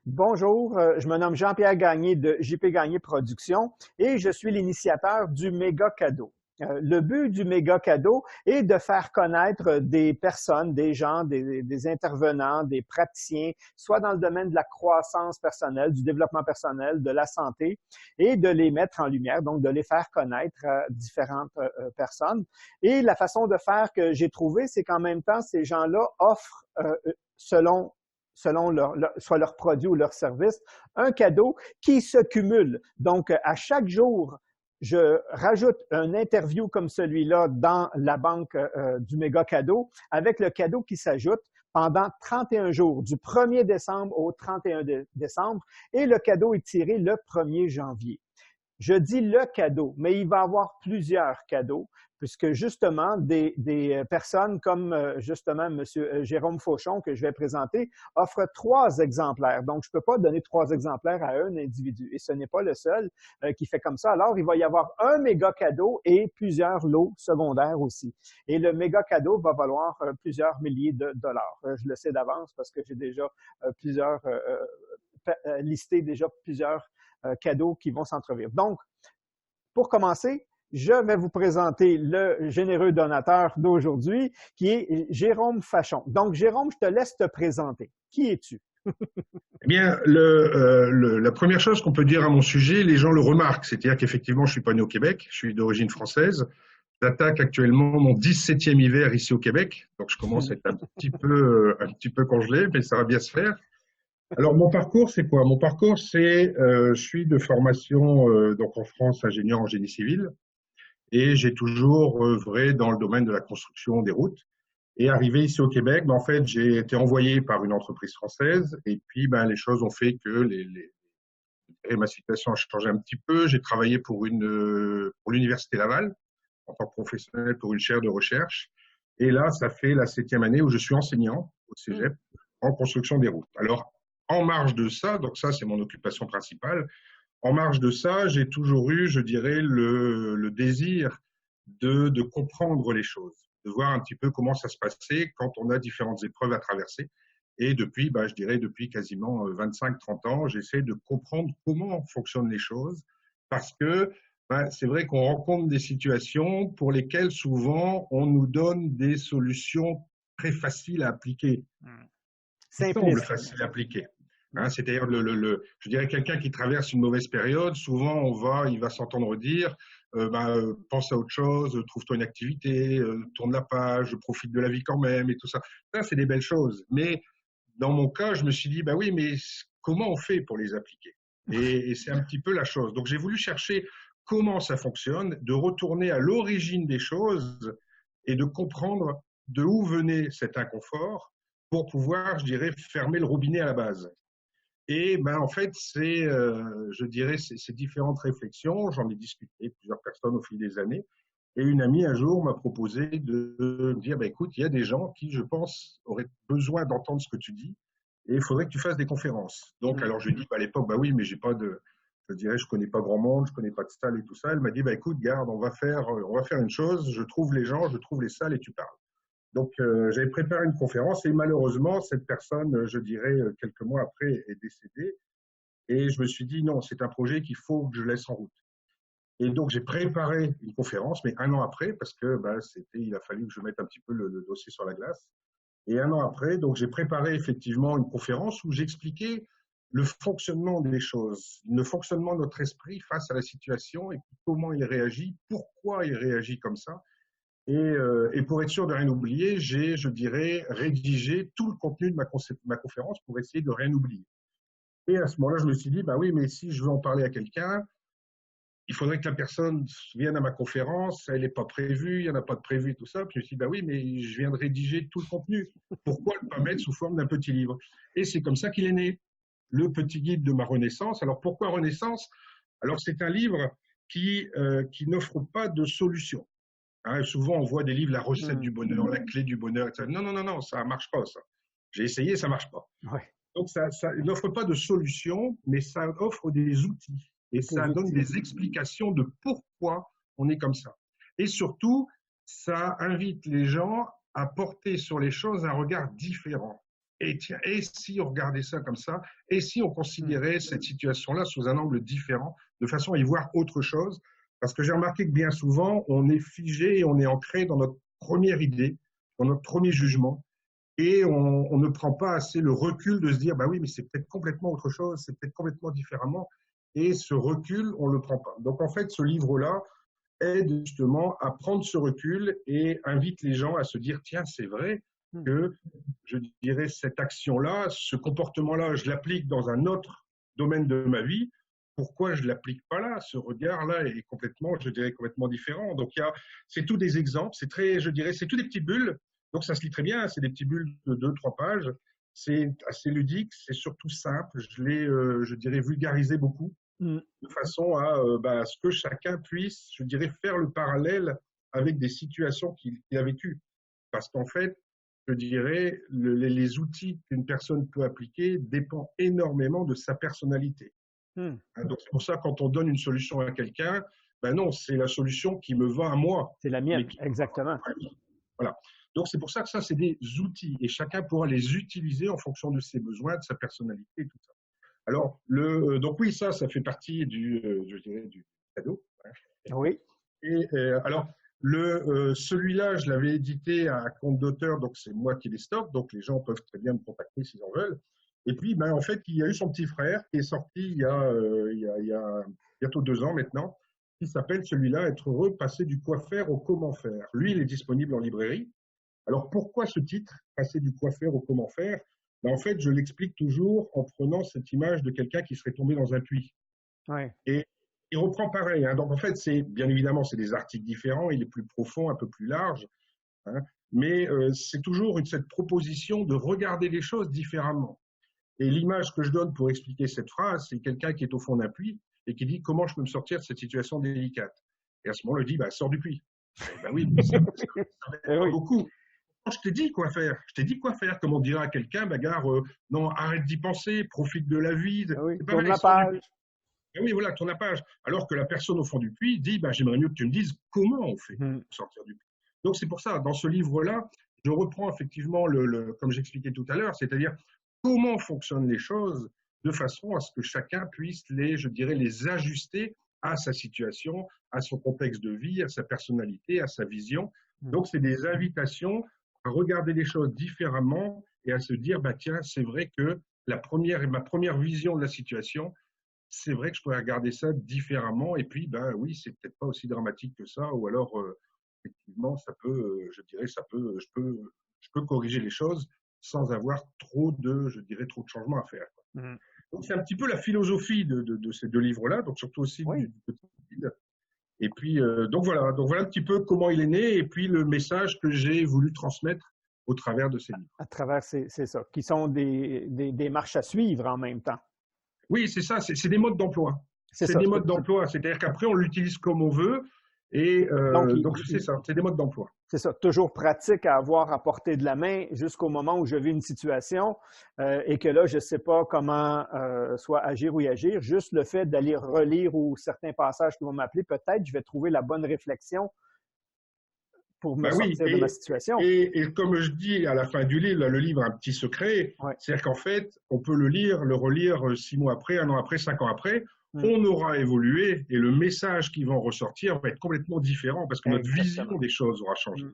Bonjour, je me nomme Jean-Pierre Gagné de JP Gagné Productions et je suis l'initiateur du méga cadeau. Le but du méga cadeau est de faire connaître des personnes, des gens, des intervenants, des praticiens, soit dans le domaine de la croissance personnelle, du développement personnel, de la santé, et de les mettre en lumière, donc de les faire connaître à différentes personnes. Et la façon de faire que j'ai trouvé, c'est qu'en même temps, ces gens-là offrent, selon soit leur produit ou leur service, un cadeau qui se cumule. Donc, à chaque jour, je rajoute un interview comme celui-là dans la banque du méga cadeau avec le cadeau qui s'ajoute pendant 31 jours, du 1er décembre au 31 décembre, et le cadeau est tiré le 1er janvier. Je dis le cadeau, mais il va y avoir plusieurs cadeaux, puisque justement, des personnes comme justement M. Jérôme Fauchon, que je vais présenter, offre 3 exemplaires. Donc, je ne peux pas donner 3 exemplaires à un individu. Et ce n'est pas le seul qui fait comme ça. Alors, il va y avoir un méga cadeau et plusieurs lots secondaires aussi. Et le méga cadeau va valoir plusieurs milliers de dollars. Je le sais d'avance parce que j'ai déjà listé déjà plusieurs cadeaux qui vont s'entrevivre. Donc, pour commencer, je vais vous présenter le généreux donateur d'aujourd'hui, qui est Jérôme Fauchon. Donc, Jérôme, je te laisse te présenter. Qui es-tu? Eh bien, la première chose qu'on peut dire à mon sujet, les gens le remarquent, c'est-à-dire qu'effectivement, je suis pas né au Québec, je suis d'origine française. J'attaque actuellement mon 17e hiver ici au Québec, donc je commence à être un petit peu congelé, mais ça va bien se faire. Alors, mon parcours, c'est quoi? Mon parcours, c'est, je suis de formation donc en France ingénieur en génie civil, et j'ai toujours œuvré dans le domaine de la construction des routes. Et arrivé ici au Québec, ben, en fait, j'ai été envoyé par une entreprise française et puis ben, les choses ont fait que et ma situation a changé un petit peu. J'ai travaillé pour l'Université Laval en tant que professionnel pour une chaire de recherche. Et là, ça fait la 7e année où je suis enseignant au Cégep en construction des routes. Alors, en marge de ça, donc ça, c'est mon occupation principale. En marge de ça, j'ai toujours eu, je dirais, le désir de comprendre les choses, de voir un petit peu comment ça se passait quand on a différentes épreuves à traverser. Et depuis, je dirais, depuis quasiment 25-30 ans, j'essaie de comprendre comment fonctionnent les choses parce que c'est vrai qu'on rencontre des situations pour lesquelles souvent on nous donne des solutions très faciles à appliquer, qui semblent Simpliste. faciles à appliquer. C'est-à-dire, je dirais, quelqu'un qui traverse une mauvaise période, souvent il va s'entendre dire, pense à autre chose, trouve-toi une activité, tourne la page, profite de la vie quand même, et tout ça. Ça, c'est des belles choses. Mais dans mon cas, je me suis dit, oui, mais comment on fait pour les appliquer? Et c'est un petit peu la chose. Donc, j'ai voulu chercher comment ça fonctionne, de retourner à l'origine des choses et de comprendre de où venait cet inconfort pour pouvoir, je dirais, fermer le robinet à la base. Et en fait, je dirais, ces différentes réflexions, j'en ai discuté avec plusieurs personnes au fil des années. Et une amie, un jour, m'a proposé de me dire, écoute, il y a des gens qui, je pense, auraient besoin d'entendre ce que tu dis et il faudrait que tu fasses des conférences. Donc, alors, je lui ai dit, à l'époque, oui, mais j'ai pas je dirais, je connais pas grand monde, je connais pas de salle et tout ça. Elle m'a dit, écoute, garde, on va faire une chose, je trouve les gens, je trouve les salles et tu parles. Donc, j'avais préparé une conférence et malheureusement, cette personne, je dirais, quelques mois après, est décédée. Et je me suis dit, non, c'est un projet qu'il faut que je laisse en route. Et donc, j'ai préparé une conférence, mais un an après, parce que il a fallu que je mette un petit peu le dossier sur la glace. Et un an après, donc, j'ai préparé effectivement une conférence où j'expliquais le fonctionnement des choses, le fonctionnement de notre esprit face à la situation et comment il réagit, pourquoi il réagit comme ça. Et pour être sûr de rien oublier, j'ai, je dirais, rédigé tout le contenu de ma conférence pour essayer de rien oublier. Et à ce moment-là, je me suis dit, oui, mais si je veux en parler à quelqu'un, il faudrait que la personne vienne à ma conférence, elle n'est pas prévue, il n'y en a pas de prévu et tout ça. Puis je me suis dit, oui, mais je viens de rédiger tout le contenu. Pourquoi ne pas mettre sous forme d'un petit livre? Et c'est comme ça qu'il est né, le petit guide de ma Renaissance. Alors pourquoi Renaissance? Alors c'est un livre qui n'offre pas de solution. Souvent, on voit des livres, la recette du bonheur, la clé du bonheur, etc. Non, ça ne marche pas, ça. J'ai essayé, ça ne marche pas. Ouais. Donc, ça n'offre pas de solution, mais ça offre des outils. Et ça donne des explications de pourquoi on est comme ça. Et surtout, ça invite les gens à porter sur les choses un regard différent. Et tiens, et si on regardait ça comme ça, et si on considérait cette situation-là sous un angle différent, de façon à y voir autre chose, parce que j'ai remarqué que bien souvent, on est figé et on est ancré dans notre première idée, dans notre premier jugement, et on ne prend pas assez le recul de se dire, bah oui, mais c'est peut-être complètement autre chose, c'est peut-être complètement différemment, et ce recul, on ne le prend pas. Donc en fait, ce livre-là aide justement à prendre ce recul et invite les gens à se dire, tiens, c'est vrai que, je dirais, cette action-là, ce comportement-là, je l'applique dans un autre domaine de ma vie. Pourquoi je ne l'applique pas là? Ce regard-là est complètement, je dirais, complètement différent. Donc, c'est tous des exemples, c'est très, je dirais, c'est tous des petites bulles. Donc, ça se lit très bien, c'est des petites bulles de 2-3 pages. C'est assez ludique, c'est surtout simple. Je l'ai, je dirais, vulgarisé beaucoup de façon à ce que chacun puisse, je dirais, faire le parallèle avec des situations qu'il a vécues. Parce qu'en fait, je dirais, les outils qu'une personne peut appliquer dépendent énormément de sa personnalité. Donc, c'est pour ça, quand on donne une solution à quelqu'un, ben non, c'est la solution qui me va à moi. C'est la mienne, exactement. Voilà. Donc, c'est pour ça que ça, c'est des outils et chacun pourra les utiliser en fonction de ses besoins, de sa personnalité et tout ça. Alors, donc oui, ça fait partie je dirais, du cadeau. Oui. Et alors, celui-là, je l'avais édité à compte d'auteur, donc c'est moi qui les stocke, donc les gens peuvent très bien me contacter s'ils en veulent. Et puis, ben, en fait, il y a eu son petit frère qui est sorti il y a bientôt 2 ans maintenant, qui s'appelle celui-là, Être heureux, passer du quoi faire au comment faire. Lui, il est disponible en librairie. Alors, pourquoi ce titre, passer du quoi faire au comment faire? Ben, en fait, je l'explique toujours en prenant cette image de quelqu'un qui serait tombé dans un puits. Ouais. Et il reprend pareil. Hein. Donc, en fait, bien évidemment, c'est des articles différents. Il est plus profond, un peu plus large. Hein, mais c'est toujours cette proposition de regarder les choses différemment. Et l'image que je donne pour expliquer cette phrase, c'est quelqu'un qui est au fond d'un puits et qui dit comment je peux me sortir de cette situation délicate. Et à ce moment-là, il dit sors du puits. Ben oui, ça va beaucoup. Je t'ai dit quoi faire. Je t'ai dit quoi faire. Comme on dirait à quelqu'un, bagarre, non, arrête d'y penser, profite de la vie. Oui, C'est tourne la page. Oui, voilà, tourne la page. Alors que la personne au fond du puits dit, j'aimerais mieux que tu me dises comment on fait pour sortir du puits. Donc c'est pour ça, dans ce livre-là, je reprends effectivement comme j'expliquais tout à l'heure, c'est-à-dire comment fonctionnent les choses de façon à ce que chacun puisse je dirais, les ajuster à sa situation, à son contexte de vie, à sa personnalité, à sa vision. Donc c'est des invitations à regarder les choses différemment et à se dire, tiens, c'est vrai que ma première vision de la situation, c'est vrai que je pourrais regarder ça différemment. Et puis, oui, c'est peut-être pas aussi dramatique que ça. Ou alors, effectivement, ça peut, je dirais, je peux corriger les choses sans avoir trop de changements à faire. Donc, c'est un petit peu la philosophie de ces 2 livres-là, donc surtout aussi du petit guide. Et puis, donc voilà un petit peu comment il est né et puis le message que j'ai voulu transmettre au travers de ces livres. À travers, c'est ça, qui sont des marches à suivre en même temps. Oui, c'est ça, c'est des modes d'emploi. C'est des modes d'emploi, c'est-à-dire qu'après, on l'utilise comme on veut. Et donc c'est ça, c'est des modes d'emploi. C'est ça, toujours pratique à avoir à portée de la main jusqu'au moment où je vis une situation et que là, je ne sais pas comment soit agir ou y agir. Juste le fait d'aller relire ou certains passages qui vont m'appeler, peut-être je vais trouver la bonne réflexion pour me sortir de ma situation. Et comme je dis à la fin du livre, le livre a un petit secret, c'est-à-dire qu'en fait, on peut le lire, le relire 6 mois après, 1 an après, 5 ans après, on aura évolué et le message qui va en ressortir va être complètement différent parce que notre vision des choses aura changé.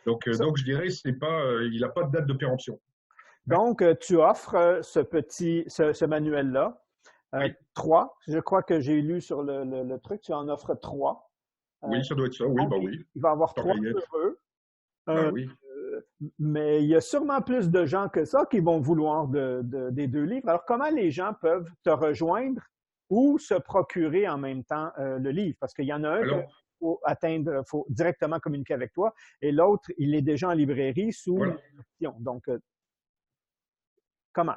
Donc je dirais, il n'a pas de date de péremption. Donc, tu offres ce manuel-là. 3, je crois que j'ai lu sur le truc, tu en offres 3. Oui, ça doit être ça, oui, oui. Il va y avoir 3 heureux. Oui. Mais il y a sûrement plus de gens que ça qui vont vouloir des 2 livres. Alors, comment les gens peuvent te rejoindre ou se procurer en même temps le livre? Parce qu'il y en a un qu'il faut atteindre, il faut directement communiquer avec toi, et l'autre, il est déjà en librairie sous l'option. Donc, comment?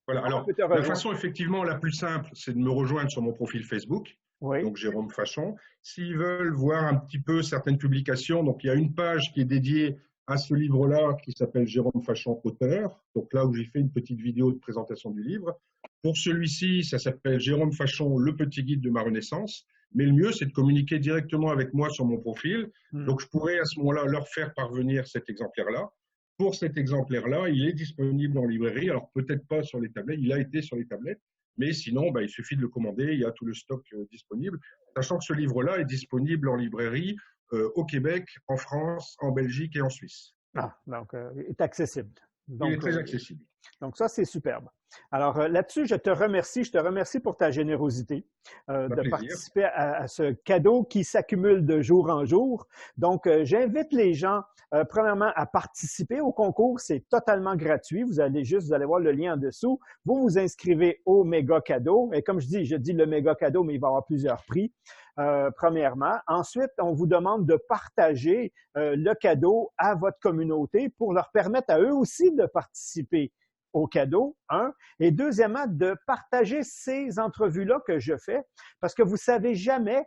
Voilà, alors, la façon effectivement la plus simple, c'est de me rejoindre sur mon profil Facebook. Donc Jérôme Fachon. S'ils veulent voir un petit peu certaines publications, donc il y a une page qui est dédiée à ce livre-là qui s'appelle Jérôme Fachon, auteur. Donc là où j'ai fait une petite vidéo de présentation du livre. Pour celui-ci, ça s'appelle Jérôme Fachon, le petit guide de ma renaissance. Mais le mieux, c'est de communiquer directement avec moi sur mon profil. Donc je pourrais à ce moment-là leur faire parvenir cet exemplaire-là. pour cet exemplaire-là, il est disponible en librairie. Alors, peut-être pas sur les tablettes, il a été sur les tablettes, mais sinon, il suffit de le commander, il y a tout le stock disponible. Sachant que ce livre-là est disponible en librairie au Québec, en France, en Belgique et en Suisse. Ah, donc, il est accessible. Donc, il est très accessible. Donc, ça, c'est superbe. Alors, là-dessus, je te remercie. Je te remercie pour ta générosité de participer à ce cadeau qui s'accumule de jour en jour. Donc, j'invite les gens, premièrement, à participer au concours. C'est totalement gratuit. Vous allez voir le lien en dessous. Vous vous inscrivez au méga cadeau. Et comme je dis le méga cadeau, mais il va y avoir plusieurs prix. Premièrement. Ensuite, on vous demande de partager le cadeau à votre communauté pour leur permettre à eux aussi de participer au cadeau, un. Et deuxièmement, de partager ces entrevues-là que je fais, parce que vous savez jamais,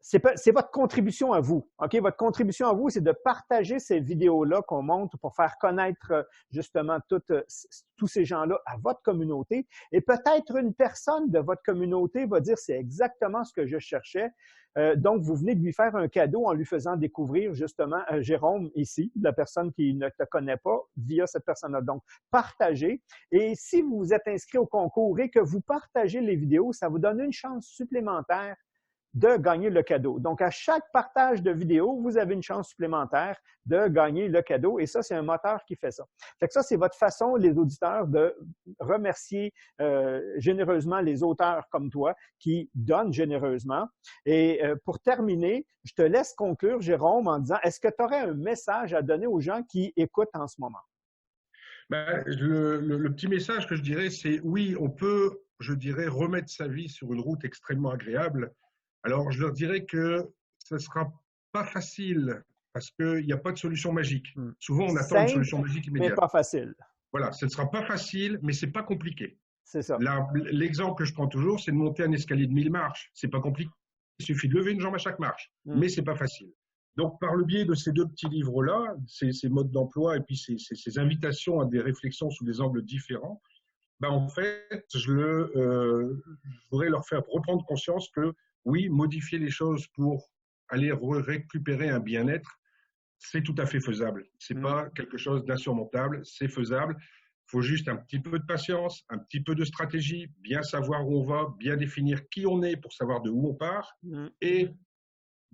c'est votre contribution à vous. OK? Votre contribution à vous, c'est de partager ces vidéos-là qu'on monte pour faire connaître justement tous ces gens-là à votre communauté. Et peut-être une personne de votre communauté va dire, c'est exactement ce que je cherchais. Donc, vous venez de lui faire un cadeau en lui faisant découvrir justement Jérôme ici, la personne qui ne te connaît pas, via cette personne-là. Donc, partagez. Et si vous vous êtes inscrit au concours et que vous partagez les vidéos, ça vous donne une chance supplémentaire de gagner le cadeau. Donc, à chaque partage de vidéo, vous avez une chance supplémentaire de gagner le cadeau. Et ça, c'est un moteur qui fait ça. Fait que ça, c'est votre façon, les auditeurs, de remercier généreusement les auteurs comme toi qui donnent généreusement. Et pour terminer, je te laisse conclure, Jérôme, en disant, est-ce que tu aurais un message à donner aux gens qui écoutent en ce moment? Le petit message que je dirais, c'est oui, on peut, je dirais, remettre sa vie sur une route extrêmement agréable. Alors, je leur dirais que ce ne sera pas facile parce qu'il n'y a pas de solution magique. Souvent, on attend une solution magique immédiate. Mais pas facile. Voilà, ce ne sera pas facile, mais ce n'est pas compliqué. C'est ça. L'exemple que je prends toujours, c'est de monter un escalier de 1000 marches. Ce n'est pas compliqué. Il suffit de lever une jambe à chaque marche, mais ce n'est pas facile. Donc, par le biais de ces deux petits livres-là, ces modes d'emploi et puis ces invitations à des réflexions sous des angles différents, en fait, je voudrais leur faire reprendre conscience que oui, modifier les choses pour aller récupérer un bien-être, c'est tout à fait faisable. C'est pas quelque chose d'insurmontable, c'est faisable. Il faut juste un petit peu de patience, un petit peu de stratégie, bien savoir où on va, bien définir qui on est pour savoir de où on part et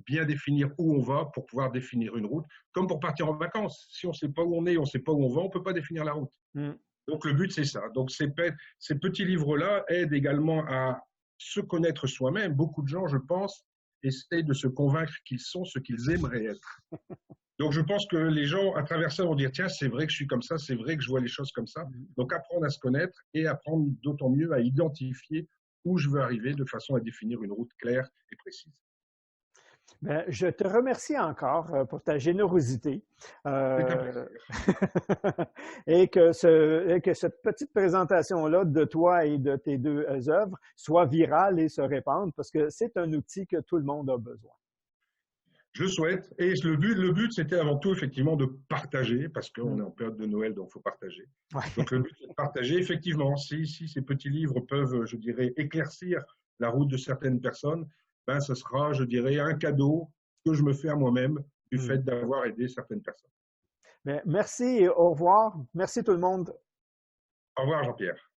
bien définir où on va pour pouvoir définir une route. Comme pour partir en vacances. Si on ne sait pas où on est, on ne sait pas où on va, on ne peut pas définir la route. Donc, le but, c'est ça. Donc, ces petits livres-là aident également à se connaître soi-même. Beaucoup de gens, je pense, essayent de se convaincre qu'ils sont ce qu'ils aimeraient être. Donc, je pense que les gens, à travers ça, vont dire, tiens, c'est vrai que je suis comme ça, c'est vrai que je vois les choses comme ça. Donc, apprendre à se connaître et apprendre d'autant mieux à identifier où je veux arriver de façon à définir une route claire et précise. Bien, je te remercie encore pour ta générosité et que cette petite présentation-là de toi et de tes deux œuvres soit virale et se répande parce que c'est un outil que tout le monde a besoin. Je le souhaite. Et le but, c'était avant tout, effectivement, de partager, parce qu'on est en période de Noël, donc il faut partager. Ouais. Donc, le but, c'est de partager. Effectivement, si ces petits livres peuvent, je dirais, éclaircir la route de certaines personnes, ce sera, je dirais, un cadeau que je me fais à moi-même du fait d'avoir aidé certaines personnes. Mais merci et au revoir. Merci tout le monde. Au revoir, Jean-Pierre.